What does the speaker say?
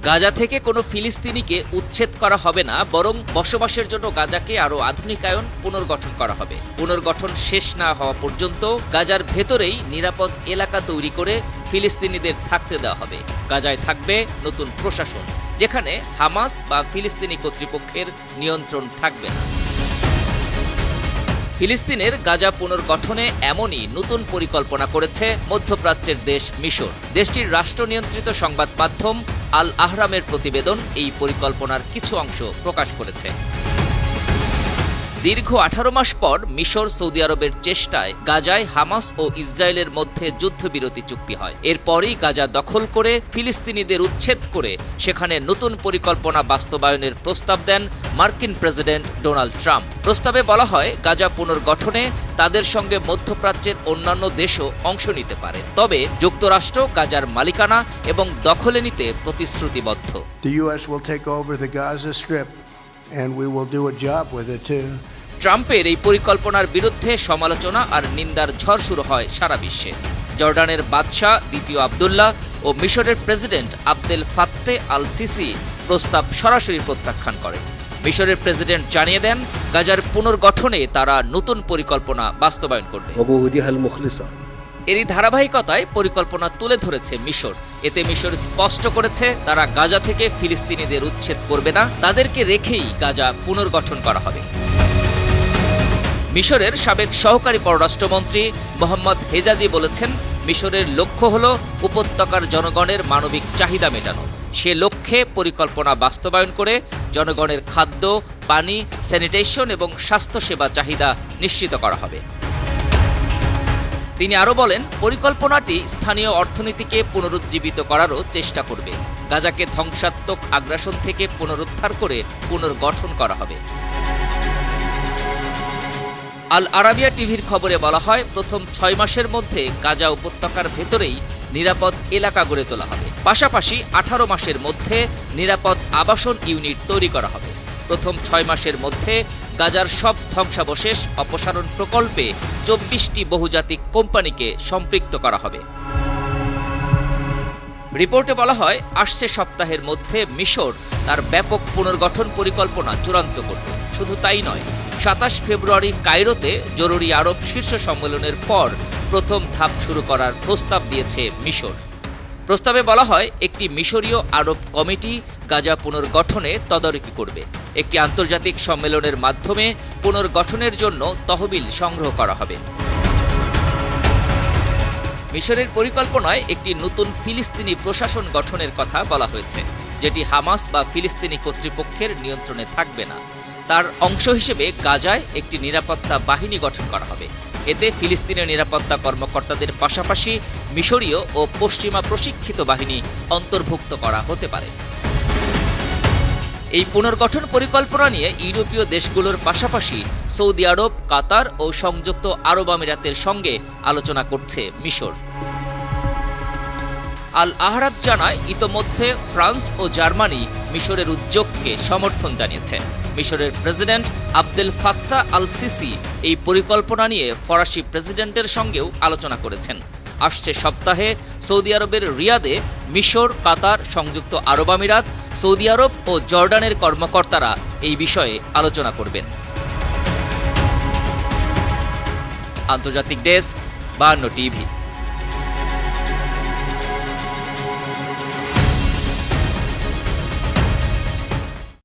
গাজা থেকে কোনো ফিলিস্তিনিকে উচ্ছেদ করা হবে না, বরং বসবাসের জন্য গাজাকে আরও আধুনিকায়ন, পুনর্গঠন করা হবে। পুনর্গঠন শেষ না হওয়া পর্যন্ত গাজার ভেতরেই নিরাপদ এলাকা তৈরি করে ফিলিস্তিনিদের থাকতে দেওয়া হবে। গাজায় থাকবে নতুন প্রশাসন, যেখানে হামাস বা ফিলিস্তিনি কর্তৃপক্ষের নিয়ন্ত্রণ থাকবে না। ফিলিস্তিনের গাজা পুনর্গঠনে এমনই নতুন পরিকল্পনা করেছে মধ্যপ্রাচ্যের দেশ মিশর। দেশটির রাষ্ট্রনিয়ন্ত্রিত সংবাদ মাধ্যম আল আহরামের প্রতিবেদন এই পরিকল্পনার কিছু অংশ প্রকাশ করেছে। দীর্ঘ 18 মাস পর মিশর সৌদি আরবের চেষ্টায় গাজায় হামাস ও ইসরায়েলের মধ্যে যুদ্ধবিরতি চুক্তি হয়। এরপরই গাজা দখল করে ফিলিস্তিনিদের উচ্ছেদ করে সেখানে নতুন পরিকল্পনা বাস্তবায়নের প্রস্তাব দেন মার্কিন প্রেসিডেন্ট ডোনাল্ড ট্রাম্প। প্রস্তাবে বলা হয়, গাজা পুনর্গঠনে তাদের সঙ্গে মধ্যপ্রাচ্যের অন্যান্য দেশও অংশ নিতে পারে, তবে যুক্তরাষ্ট্র গাজার মালিকানা এবং দখলে নিতে প্রতিশ্রুতিবদ্ধ। The US will take over the Gaza Strip and we will do a job with it too. ট্রাম্পের এই পরিকল্পনার বিরুদ্ধে সমালোচনা আর নিন্দার ঝড় শুরু হয় সারা বিশ্বে। জর্ডানের বাদশাহ দ্বিতীয় আবদুল্লাহ ও মিশরের প্রেসিডেন্ট আবদেল ফাত্তে আল সিসি প্রস্তাব সরাসরি প্রত্যাখ্যান করেন। মিশরের প্রেসিডেন্ট জানিয়ে দেন, গাজার পুনর্গঠনে তারা নতুন পরিকল্পনা বাস্তবায়ন করবে। এরই ধারাবাহিকতায় পরিকল্পনা তুলে ধরেছে মিশর। এতে মিশর স্পষ্ট করেছে, তারা গাজা থেকে ফিলিস্তিনিদের উচ্ছেদ করবে না, তাদেরকে রেখেই গাজা পুনর্গঠন করা হবে। মিশরের সাবেক সহকারী পররাষ্ট্রমন্ত্রী মোহাম্মদ হেজাজি বলেছেন, মিশরের লক্ষ্য হল উপত্যকার জনগণের মানবিক চাহিদা মেটানো। সে লক্ষ্যে পরিকল্পনা বাস্তবায়ন করে জনগণের খাদ্য, পানি, স্যানিটেশন এবং স্বাস্থ্যসেবা চাহিদা নিশ্চিত করা হবে। তিনি আরও বলেন, পরিকল্পনাটি স্থানীয় অর্থনীতিকে পুনরুজ্জীবিত করারও চেষ্টা করবে। গাজাকে ধ্বংসাত্মক আগ্রাসন থেকে পুনরুদ্ধার করে পুনর্গঠন করা হবে। আল আরাবিয়া টিভির খবরে বলা হয়, প্রথম 6 মাসের মধ্যে গাজা উপত্যকার ভেতরেই নিরাপদ এলাকা গড়ে তোলা হবে। পাশাপাশি 18 মাসের মধ্যে নিরাপদ আবাসন ইউনিট তৈরি করা হবে। প্রথম 6 মাসের মধ্যে গাজার সব ধ্বংসাবশেষ অপসারণ প্রকল্পে 24টি বহুজাতিক কোম্পানিকে সম্পৃক্ত করা হবে। রিপোর্টে বলা হয়, আসছে সপ্তাহের মধ্যে মিশর তার ব্যাপক পুনর্গঠন পরিকল্পনা চূড়ান্ত করবে। শুধু তাই নয়, 27 ফেব্রুয়ারি কায়রোতে জরুরি আরব শীর্ষ সম্মেলনের পর প্রথম ধাপ শুরু করার প্রস্তাব দিয়েছে মিশর। প্রস্তাবে বলা হয়, একটি মিশরীয় আরব কমিটি গাজা পুনর্গঠনে তদারকি করবে। একটি আন্তর্জাতিক সম্মেলনের মাধ্যমে পুনর্গঠনের জন্য তহবিল সংগ্রহ করা হবে। মিশরের পরিকল্পনায় একটি নতুন ফিলিস্তিনি প্রশাসন গঠনের কথা বলা হয়েছে, যেটি হামাস বা ফিলিস্তিনি কর্তৃপক্ষের নিয়ন্ত্রণে থাকবে না। তার অংশ হিসেবে গাজায় একটি নিরাপত্তা বাহিনী গঠন করা হবে। এতে ফিলিস্তিনের নিরাপত্তা কর্মকর্তাদের পাশাপাশি মিশরীয় ও পশ্চিমা প্রশিক্ষিত বাহিনী অন্তর্ভুক্ত করা হতে পারে। এই পুনর্গঠন পরিকল্পনা নিয়ে ইউরোপীয় দেশগুলোর পাশাপাশি সৌদি আরব, কাতার ও সংযুক্ত আরব আমিরাতের সঙ্গে আলোচনা করছে মিশর। আল আহরাত জানায়, ইতোমধ্যে ফ্রান্স ও জার্মানি মিশরের উদ্যোগকে সমর্থন জানিয়েছে। মিশরের president Abdel Fattah al CC এই পরিকল্পনা নিয়ে ফরাসি প্রেসিডেন্টের সঙ্গেও আলোচনা করেছেন। আসছে সপ্তাহে সৌদি আরবের রিয়াদে মিশর, কাতার, সংযুক্ত আরব আমিরাত, সৌদি আরব ও জর্ডানের কর্মকর্তারা এই বিষয়ে আলোচনা করবেন। আন্তর্জাতিক ডেস্ক, 52 টিভি।